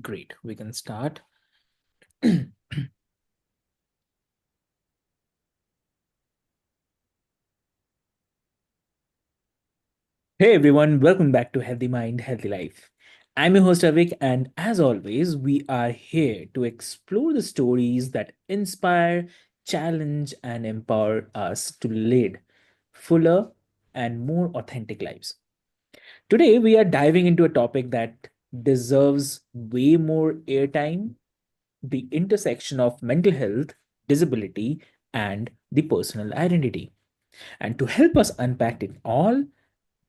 Great, we can start. Hey everyone, welcome back to Healthy Mind, Healthy Life. I'm your host Avik, and as always, we are here to explore the stories that inspire, challenge, and empower us to lead fuller and more authentic lives. Today, we are diving into a topic that deserves way more airtime: the intersection of mental health, disability, and the personal identity. And to help us unpack it all,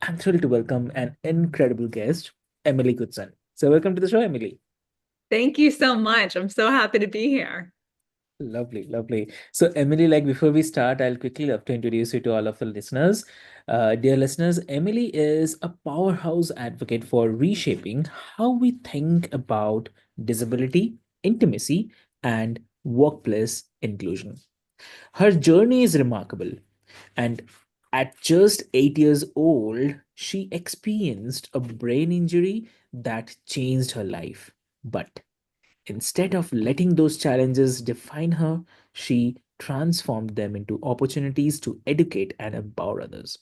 I'm thrilled to welcome an incredible guest, Emily Goodson. So, welcome to the show, Emily. Thank you so much. I'm so happy to be here. Lovely, lovely. So, Emily, like before we start, I'll quickly love to introduce you to all of the listeners. Dear listeners, Emily is a powerhouse advocate for reshaping how we think about disability, intimacy, and workplace inclusion. Her journey is remarkable. And at just 8 years old, she experienced a brain injury that changed her life. But instead of letting those challenges define her, she transformed them into opportunities to educate and empower others.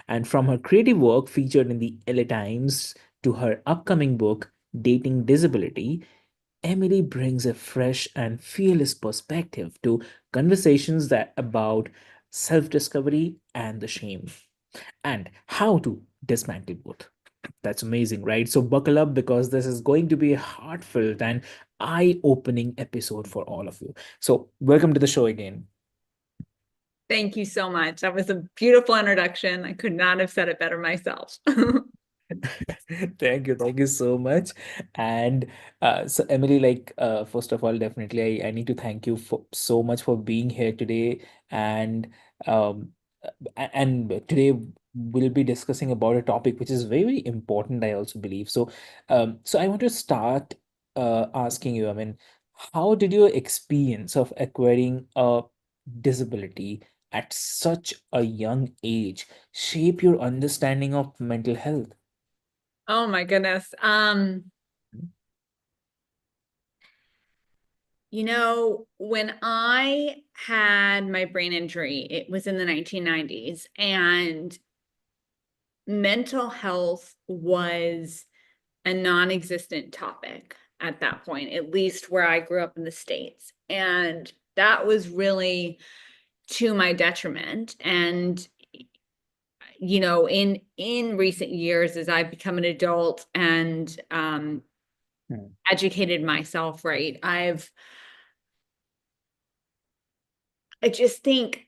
And from her creative work featured in the LA Times to her upcoming book, Dating Disability, Emily brings a fresh and fearless perspective to conversations that about self-discovery and the shame and how to dismantle both. That's amazing, right? So buckle up because this is going to be a heartfelt and eye-opening episode for all of you. So welcome to the show again. Thank you so much. That was a beautiful introduction. I could not have said it better myself. Thank you so much. And so Emily, first of all, definitely I need to thank you for so much for being here today. And um and today we'll be discussing about a topic which is very, very important, I also believe. So I want to start asking you, I mean, how did your experience of acquiring a disability at such a young age shape your understanding of mental health? Oh my goodness. When I had my brain injury, it was in the 1990s, and mental health was a non-existent topic at that point, at least where I grew up in the States. And that was really to my detriment. And in recent years, as I've become an adult and Hmm. educated myself, right, I just think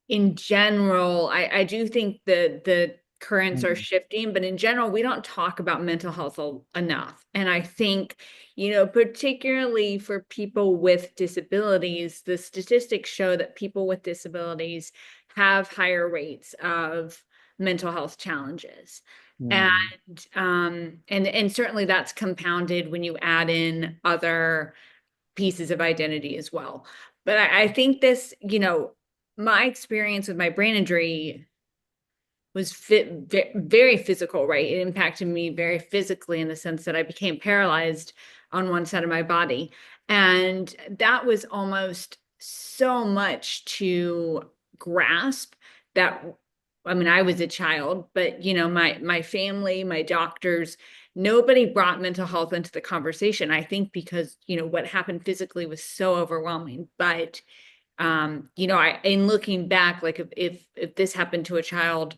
in general, I do think the currents are Hmm. shifting, but in general, we don't talk about mental health enough. And I think, particularly for people with disabilities, the statistics show that people with disabilities have higher rates of mental health challenges. And Hmm. and certainly that's compounded when you add in other pieces of identity as well. But I think this, my experience with my brain injury was very physical, right? It impacted me very physically in the sense that I became paralyzed on one side of my body. And that was almost so much to grasp that I mean, I was a child, but my family, my doctors, nobody brought mental health into the conversation. I think because, what happened physically was so overwhelming. But I in looking back, like if this happened to a child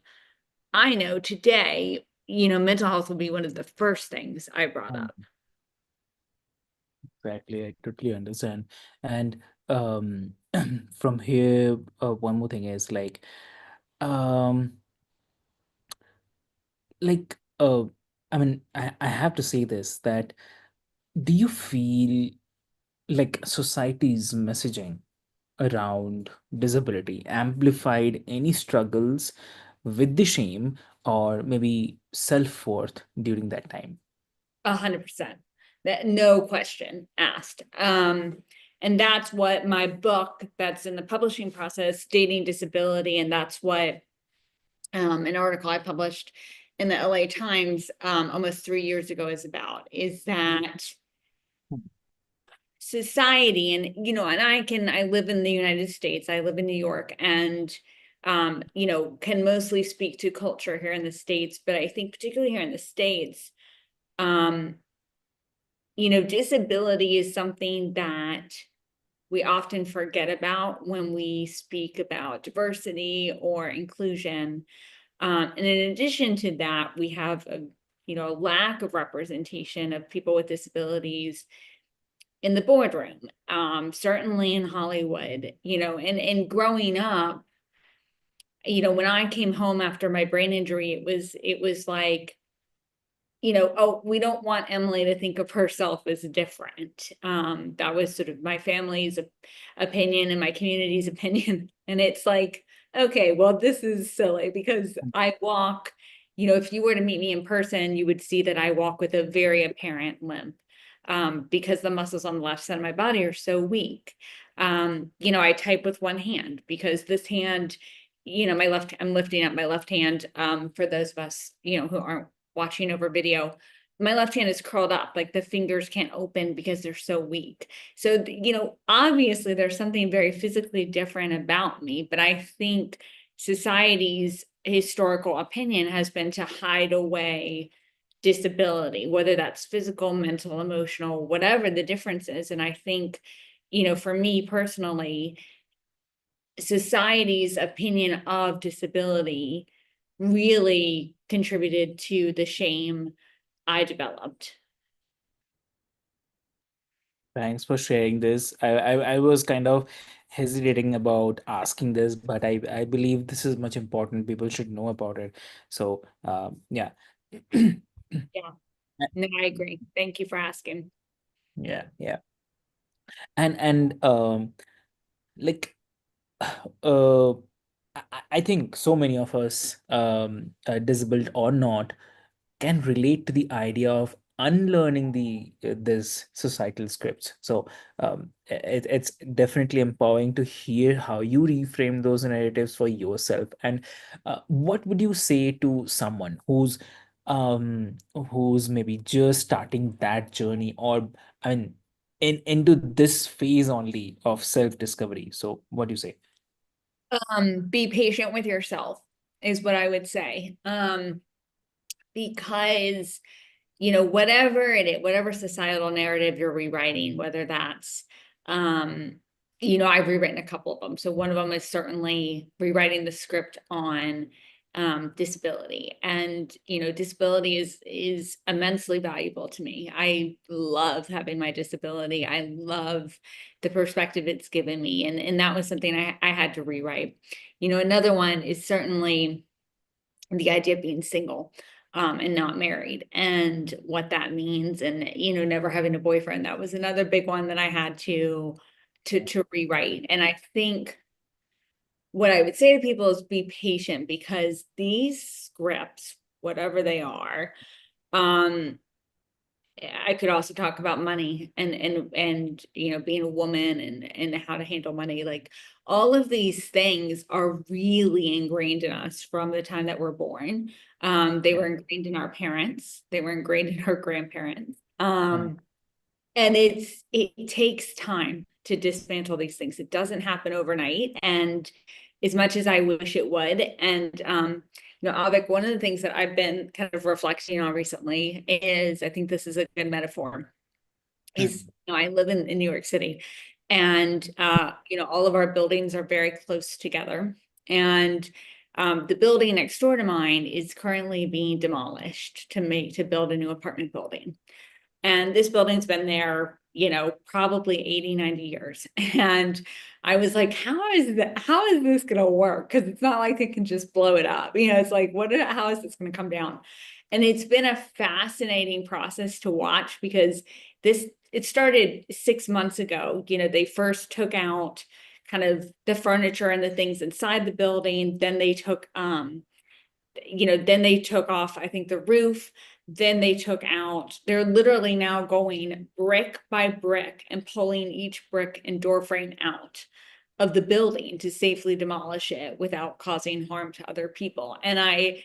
I know today, mental health will be one of the first things I brought Hmm. up. Exactly, I totally understand. And um, from here, one more thing is um, like, uh, I mean, I have to say this that do you feel like society's messaging around disability amplified any struggles with the shame or maybe self-worth during that time? 100%. That no question asked. And that's what my book that's in the publishing process, Dating Disability, and that's what an article I published in the LA Times almost 3 years ago is that society, and I live in the United States, I live in New York, and can mostly speak to culture here in the States, but I think particularly here in the States, um, disability is something that we often forget about when we speak about diversity or inclusion. And in addition to that, we have a lack of representation of people with disabilities in the boardroom, certainly in Hollywood, and growing up, when I came home after my brain injury, it was like, oh, we don't want Emily to think of herself as different. That was sort of my family's opinion and my community's opinion. And it's like, okay, well, this is silly because I walk, if you were to meet me in person, you would see that I walk with a very apparent limp, because the muscles on the left side of my body are so weak. I type with one hand because this hand, I'm lifting up my left hand, for those of us, who aren't watching over video, my left hand is curled up, like the fingers can't open because they're so weak. So, obviously there's something very physically different about me, but I think society's historical opinion has been to hide away disability, whether that's physical, mental, emotional, whatever the difference is. And I think, for me personally, society's opinion of disability really contributed to the shame I developed. Thanks for sharing this. I was kind of hesitating about asking this, but I believe this is much important. People should know about it. So, yeah. Yeah, no, I agree. Thank you for asking. Yeah, yeah. And like uh I think so many of us, disabled or not, can relate to the idea of unlearning this societal scripts. So it's definitely empowering to hear how you reframe those narratives for yourself. And what would you say to someone who's maybe just starting that journey, or I mean into this phase only of self-discovery? So what do you say? Be patient with yourself is what I would say. Because whatever it is, whatever societal narrative you're rewriting, whether that's, I've rewritten a couple of them. So one of them is certainly rewriting the script on disability. And, disability is immensely valuable to me. I love having my disability. I love the perspective it's given me. And that was something I had to rewrite. Another one is certainly the idea of being single, and not married, and what that means, and never having a boyfriend. That was another big one that I had to rewrite. And I think what I would say to people is be patient, because these scripts, whatever they are, um I could also talk about money, and being a woman, and how to handle money. Like, all of these things are really ingrained in us from the time that we're born. They were ingrained in our parents, they were ingrained in our grandparents. Mm. And it takes time to dismantle these things. It doesn't happen overnight. And as much as I wish it would, and Avik, one of the things that I've been kind of reflecting on recently is, I think this is a good metaphor, is, I live in New York City, and all of our buildings are very close together. And the building next door to mine is currently being demolished to build a new apartment building. And this building's been there, probably 80, 90 years. And I was like, how is this going to work? Because it's not like they can just blow it up. It's like, how is this going to come down? And it's been a fascinating process to watch, because it started 6 months ago. They first took out kind of the furniture and the things inside the building. Then they took off, I think, the roof. Then they're literally now going brick by brick and pulling each brick and door frame out. of the building to safely demolish it without causing harm to other people. And I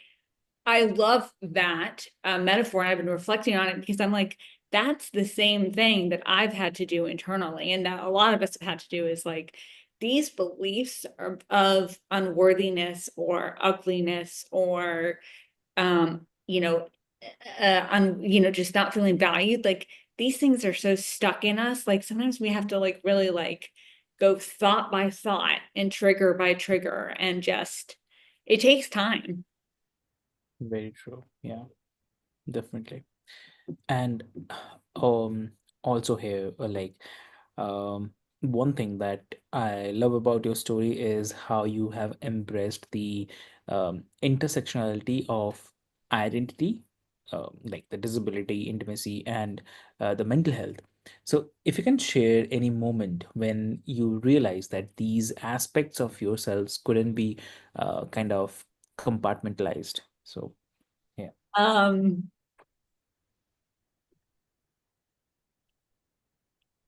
love that metaphor. And I've been reflecting on it because I'm like, that's the same thing that I've had to do internally, and that a lot of us have had to do, is like these beliefs of unworthiness or ugliness or you know, just not feeling valued. Like these things are so stuck in us. Like sometimes we have to like really like go thought by thought and trigger by trigger, and just it takes time. Very true. Yeah, definitely. And um also here, um one thing that I love about your story is how you have embraced the intersectionality of identity, like the disability, intimacy, and the mental health. So if you can share any moment when you realize that these aspects of yourselves couldn't be kind of compartmentalized. So yeah. Um,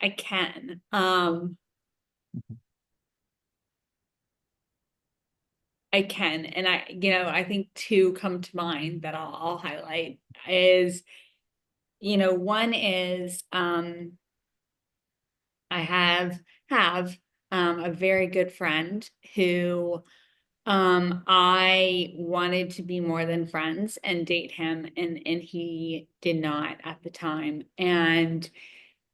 I can. Mhm. I can. And I think two come to mind that I'll highlight is, one is I have a very good friend who I wanted to be more than friends and date him, and he did not at the time. And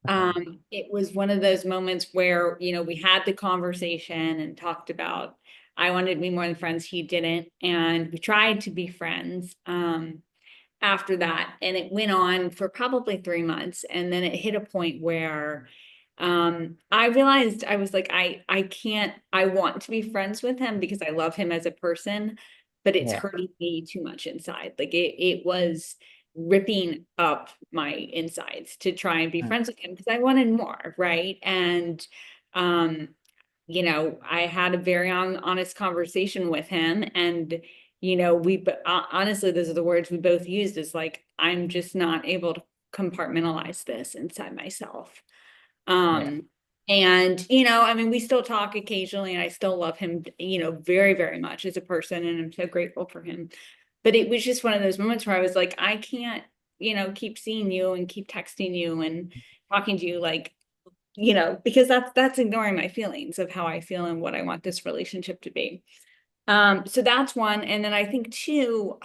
Okay. it was one of those moments where, we had the conversation and talked about I wanted to be more than friends, he didn't, and we tried to be friends after that, and it went on for probably 3 months, and then it hit a point where I realized, I was like, I can't, I want to be friends with him because I love him as a person, but it's Yeah. hurting me too much inside. Like it was ripping up my insides to try and be Mm. friends with him because I wanted more, right? And um I had a very honest conversation with him, and honestly, those are the words we both used, is like, I'm just not able to compartmentalize this inside myself. Yeah. um and I mean, we still talk occasionally, and I still love him, very, very much as a person, and I'm so grateful for him. But it was just one of those moments where I was like, I can't, keep seeing you and keep texting you and talking to you, like, because that's ignoring my feelings of how I feel and what I want this relationship to be. So that's one. And then I think two,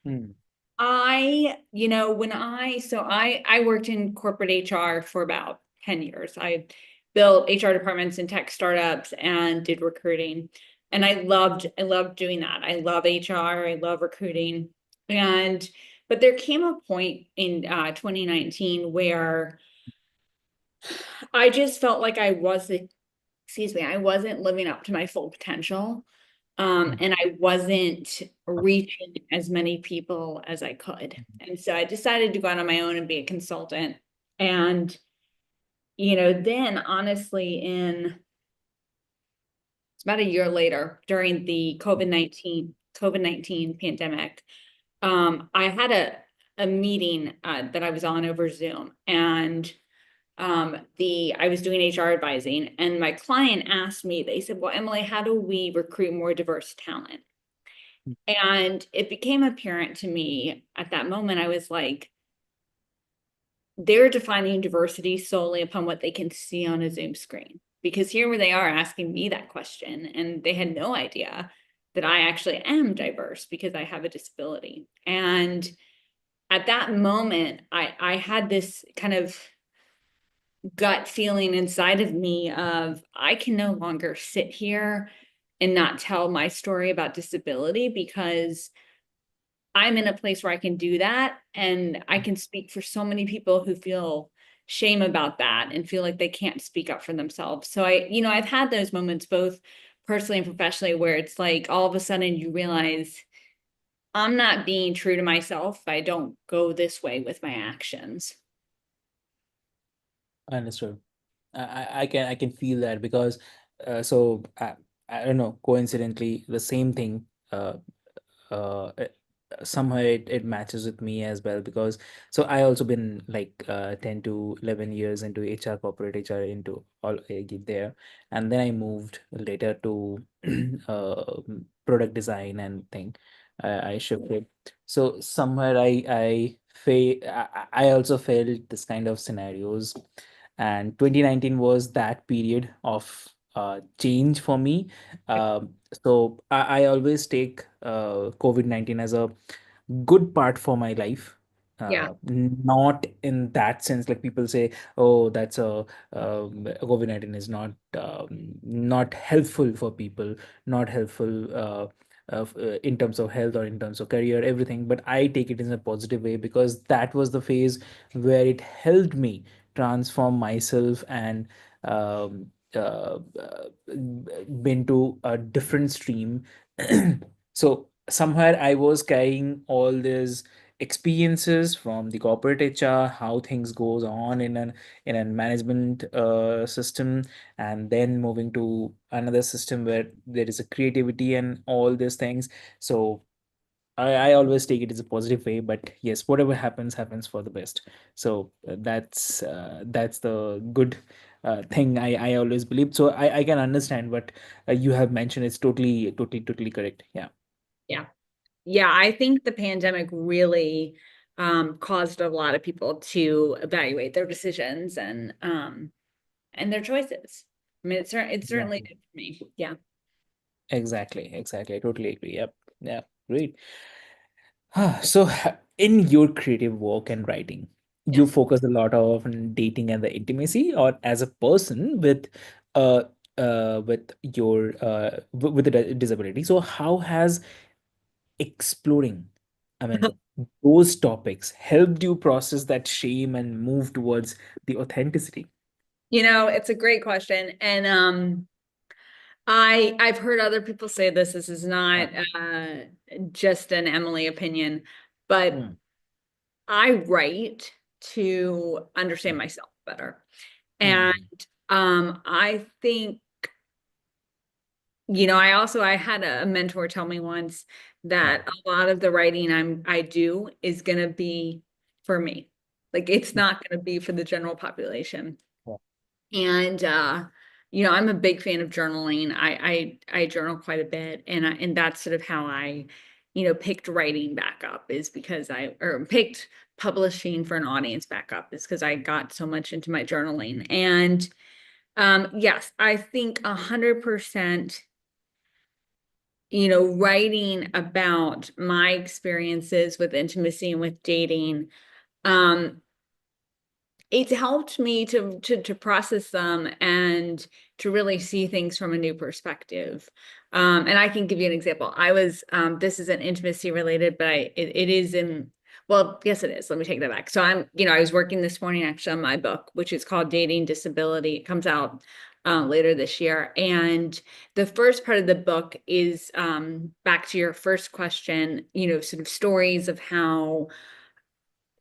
Mm. when I worked in corporate HR for about 10 years. I built HR departments in tech startups and did recruiting. And I loved doing that. I love HR, I love recruiting. And but there came a point in 2019 where I just felt like I wasn't living up to my full potential. Mm. And I wasn't reaching as many people as I could. And so I decided to go out on my own and be a consultant. And, then honestly, it's about a year later, during the COVID-19 pandemic, I had a meeting that I was on over Zoom, and I was doing HR advising, and my client asked me, they said, well, Emily, how do we recruit more diverse talent? And it became apparent to me at that moment, I was like, they're defining diversity solely upon what they can see on a Zoom screen. Because here where they are asking me that question, and they had no idea that I actually am diverse because I have a disability. And at that moment, I had this kind of gut feeling inside of me of, I can no longer sit here and not tell my story about disability, because I'm in a place where I can do that, and I can speak for so many people who feel shame about that and feel like they can't speak up for themselves. So I've had those moments both personally and professionally where it's like all of a sudden you realize I'm not being true to myself if I don't go this way with my actions. Understood. I can feel that because I don't know, coincidentally the same thing uh, somehow it matches with me as well, because so I also been like 10 to 11 years into HR, corporate HR, into all there. And then I moved later to uh, product design and thing. I shifted. So somewhere I also felt this kind of scenarios, and 2019 was that period of change for me. So I always take COVID-19 as a good part for my life. Yeah. Not in that sense, like people say, oh, that's a COVID-19 is not helpful for people, not helpful in terms of health or in terms of career, everything. But I take it in a positive way, because that was the phase where it helped me transform myself and been to a different stream. So somewhere I was carrying all these experiences from the corporate HR, how things goes on in a management system, and then moving to another system where there is a creativity and all these things. So I always take it as a positive way, but yes, whatever happens, happens for the best. So that's the good thing I always believe. So I can understand what you have mentioned. It's totally correct. Yeah. Yeah. Yeah, I think the pandemic really caused a lot of people to evaluate their decisions and their choices. I mean, it certainly Exactly. did for me. Yeah. Exactly. I totally agree. Yep. Yeah. Great. So, in your creative work and writing, you Yes. focus a lot on dating and the intimacy, or as a person uh, with your with a disability. So, how has exploring, I mean, those topics helped you process that shame and move towards the authenticity? It's a great question. And I've heard other people say this. This is not just an Emily opinion, but Mm, I write to understand mm, myself better. And mm, I think, I had a mentor tell me once yeah. that a lot of the writing I do is gonna be for me. Like it's not gonna be for the general population. Yeah. And I'm a big fan of journaling. I journal quite a bit, and that's sort of how I, picked writing back up, is because or picked publishing for an audience back up, is because I got so much into my journaling. And yes, I think 100%, writing about my experiences with intimacy and with dating, um, it's helped me to process them and to really see things from a new perspective. And I can give you an example. This isn't intimacy related, but it is well, yes, it is. Let me take that back. So I was working this morning actually on my book, which is called Dating Disability. It comes out later this year. And the first part of the book is back to your first question, sort of stories of how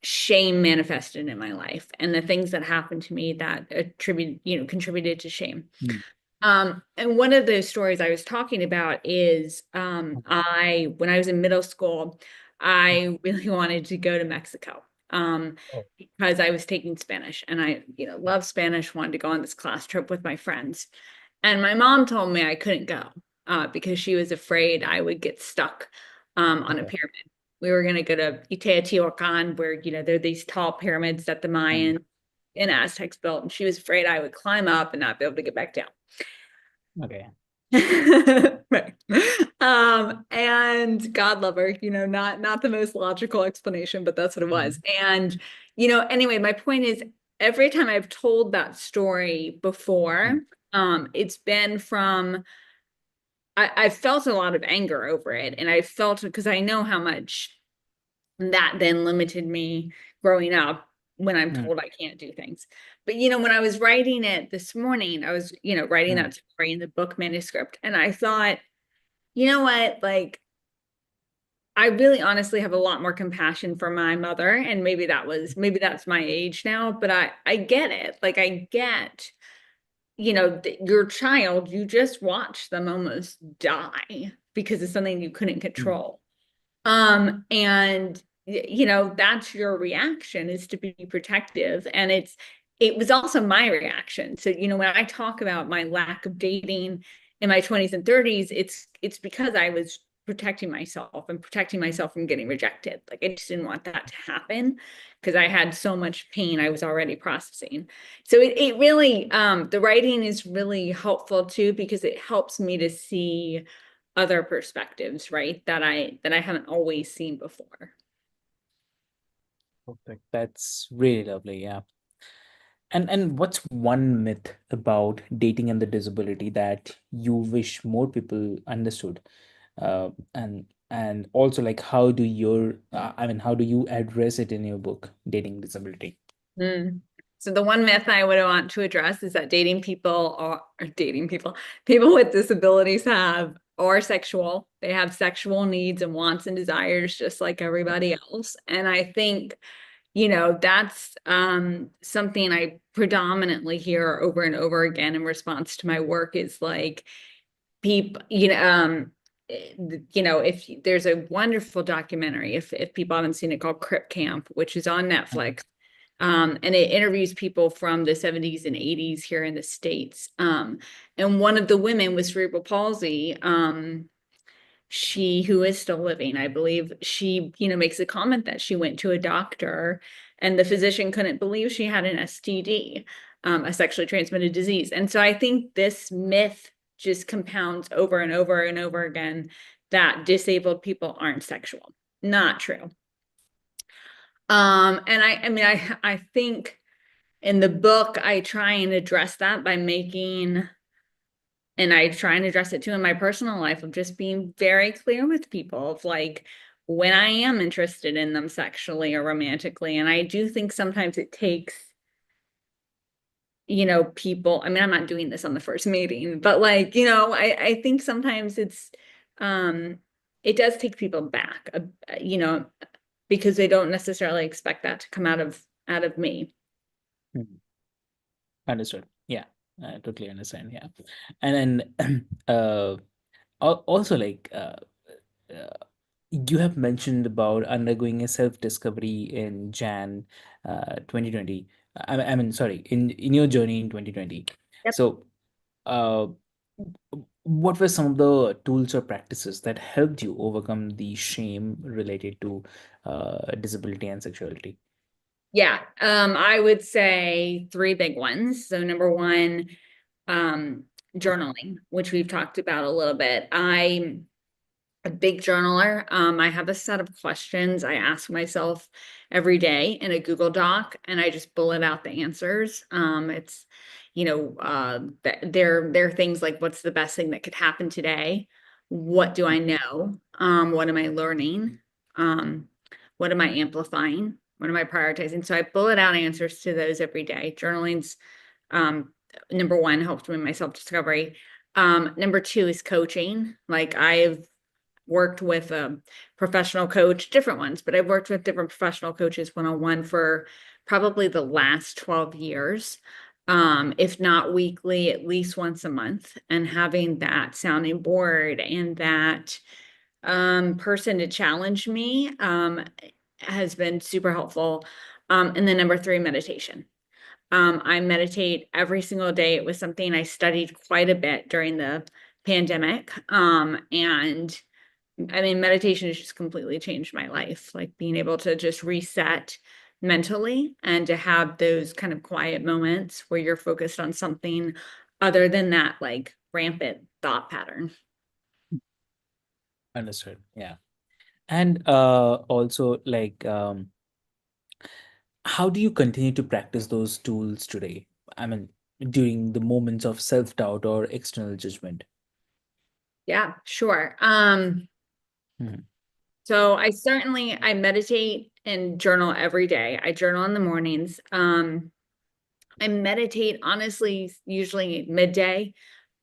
shame manifested in my life and the things that happened to me that contributed to shame. Mm, And one of those stories I was talking about is when I was in middle school, I really wanted to go to Mexico oh, because I was taking Spanish and I, love Spanish, wanted to go on this class trip with my friends. And my mom told me I couldn't go because she was afraid I would get stuck on a okay. pyramid. We were going to go to Teotihuacan, where, there are these tall pyramids that the Mm, Mayans and Aztecs built. And she was afraid I would climb up and not be able to get back down. okay. Right. And God love her, not the most logical explanation, but that's what it was. Mm, And, anyway, my point is every time I've told that story before, mm, it's been from I felt a lot of anger over it. And I felt because I know how much that then limited me growing up when I'm mm, told I can't do things. But when I was writing it this morning, I was, writing mm, that story in the book manuscript, and I thought, you know what, like I really honestly have a lot more compassion for my mother, and maybe that's my age now, but I get it. Like I get, your child, you just watch them almost die because of something you couldn't mm, control. And that's your reaction, is to be protective. And it was also my reaction. So, when I talk about my lack of dating in my 20s and 30s, it's because I was protecting myself and protecting myself from getting rejected. Like, I just didn't want that to happen because I had so much pain I was already processing. So it really, the writing is really helpful too, because it helps me to see other perspectives, right? That I haven't always seen before. Perfect. That's really lovely. Yeah. And what's one myth about dating and the disability that you wish more people understood? And also like how do you address it in your book, Dating Disability? Mm. So the one myth I would want to address is that people with disabilities are sexual. They have sexual needs and wants and desires just like everybody else. And I think, that's something I predominantly hear over and over again in response to my work, is like people, if there's a wonderful documentary, if people haven't seen it, called Crip Camp, which is on Mhm. Netflix. And it interviews people from the 70s and 80s here in the States. And one of the women with cerebral palsy, she, who is still living, I believe, she, makes a comment that she went to a doctor and the physician couldn't believe she had an STD, a sexually transmitted disease. And so I think this myth just compounds over and over and over again that disabled people aren't sexual. Not true. And I think in the book, I try and address that by and I try and address it too in my personal life, of just being very clear with people of like when I am interested in them sexually or romantically. And I do think sometimes it takes, people, I'm not doing this on the first meeting, but like, I think sometimes um, it does take people back, because they don't necessarily expect that to come out of me. Mhm. Understood. Yeah, I totally understand. Yeah. And then also like uh, you have mentioned about undergoing a self-discovery in Jan 2020. I mean, sorry, in your journey in 2020. Yep. So, uh, what were some of the tools or practices that helped you overcome the shame related to disability and sexuality? Yeah. I would say three big ones. So number one, um, journaling, which we've talked about a little bit. I'm a big journaler. I have a set of questions I ask myself every day in a Google Doc, and I just bullet out the answers. It's, they're things like, what's the best thing that could happen today? What do I know? What am I learning? Um, what am I amplifying? What am I prioritizing? So I bullet out answers to those every day. Journaling's um, number one, helped me in my self-discovery. Number two is coaching. Like, I've worked with a professional coach, different ones, but I've worked with different professional coaches one-on-one for probably the last 12 years. If not weekly, at least once a month, and having that sounding board and that person to challenge me has been super helpful. And then number three, meditation. I meditate every single day. It was something I studied quite a bit during the pandemic. And meditation has just completely changed my life. Like, being able to just reset mentally and to have those kind of quiet moments where you're focused on something other than that, like, rampant thought pattern. Understood. Yeah. And also like how do you continue to practice those tools today? I mean, during the moments of self-doubt or external judgment. Yeah, sure. Mhm. So I meditate and journal every day. I journal in the mornings. I meditate honestly, usually midday.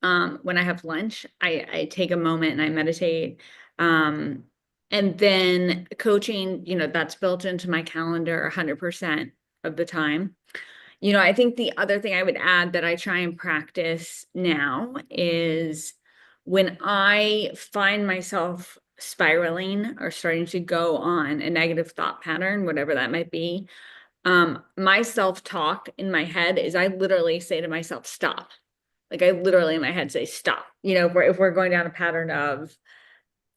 When I have lunch, I take a moment and I meditate. Um, and then coaching, that's built into my calendar 100% of the time. I think the other thing I would add that I try and practice now is when I find myself spiraling or starting to go on a negative thought pattern, whatever that might be, my self-talk in my head is I literally say to myself, stop. Like I literally in my head say, stop. You know, if we're going down a pattern of,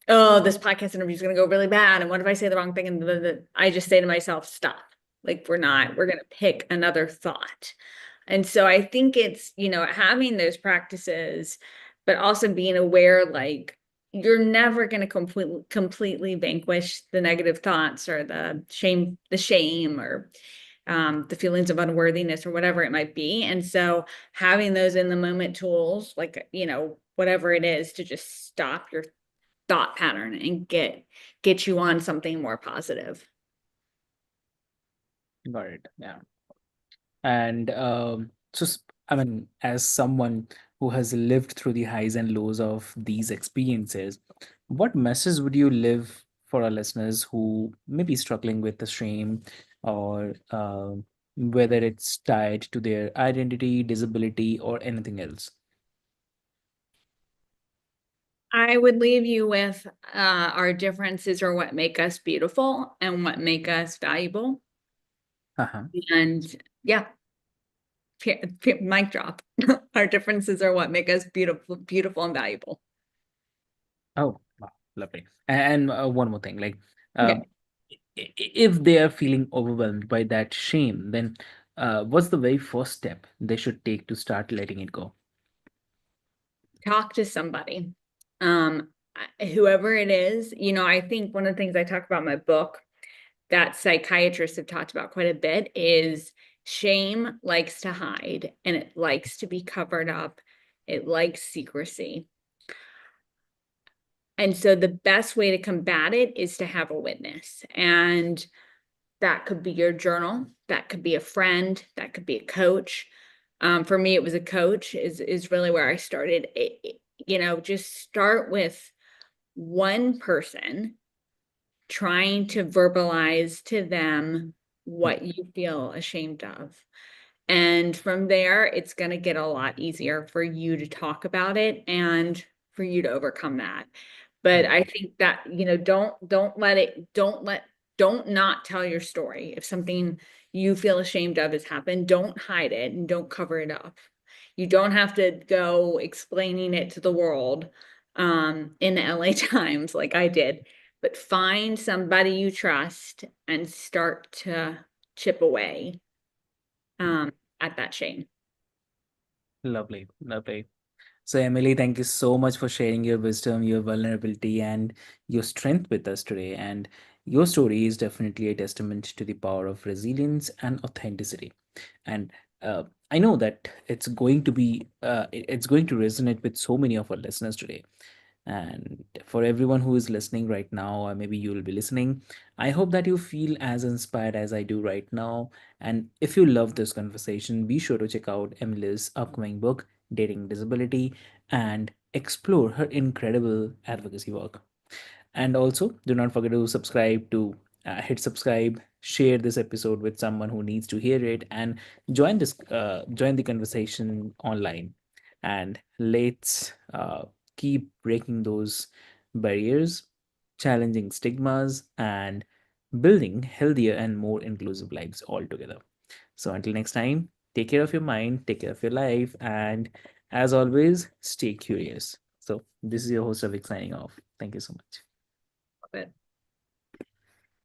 oh, this podcast interview is going to go really bad. And what if I say the wrong thing? And I just say to myself, stop. Like we're going to pick another thought. And so I think it's, having those practices, but also being aware, like you're never going to completely vanquish the negative thoughts or the shame or the feelings of unworthiness or whatever it might be. And so having those in the moment tools, like, whatever it is to just stop your thought pattern and get you on something more positive. Got it. Yeah. And I mean, as someone who has lived through the highs and lows of these experiences, what message would you live for our listeners who may be struggling with the shame, or whether it's tied to their identity, disability, or anything else? I would leave you with our differences are what make us beautiful and what make us valuable. Uh-huh. And yeah, mic drop. Our differences are what make us beautiful and valuable. Oh, wow, lovely. And one more thing, like, Okay. um, if they are feeling overwhelmed by that shame, then what's the very first step they should take to start letting it go? Talk to somebody. Um, Whoever it is, I think one of the things I talk about in my book that psychiatrists have talked about quite a bit is shame likes to hide and it likes to be covered up. It likes secrecy. And so the best way to combat it is to have a witness. And that could be your journal, that could be a friend, that could be a coach. For me, it was a coach is really where I started. Just start with one person trying to verbalize to them what you feel ashamed of. And from there, it's going to get a lot easier for you to talk about it and for you to overcome that. But I think that, don't not tell your story. If something you feel ashamed of has happened, don't hide it and don't cover it up. You don't have to go explaining it to the world in the LA Times like I did, but find somebody you trust and start to chip away at that shame. Lovely, lovely. So, Emily, thank you so much for sharing your wisdom, your vulnerability, and your strength with us today. And your story is definitely a testament to the power of resilience and authenticity. And I know that it's going to resonate with so many of our listeners today. And for everyone who is listening right now, or maybe you will be listening, I hope that you feel as inspired as I do right now. And if you love this conversation, be sure to check out Emily's upcoming book, Dating Disability, and explore her incredible advocacy work. And also, do not forget to hit subscribe, share this episode with someone who needs to hear it, and join the conversation online. And let's keep breaking those barriers, challenging stigmas, and building healthier and more inclusive lives all together. So until next time, take care of your mind, take care of your life, and as always, stay curious. So this is your host Avik signing off. Thank you so much. But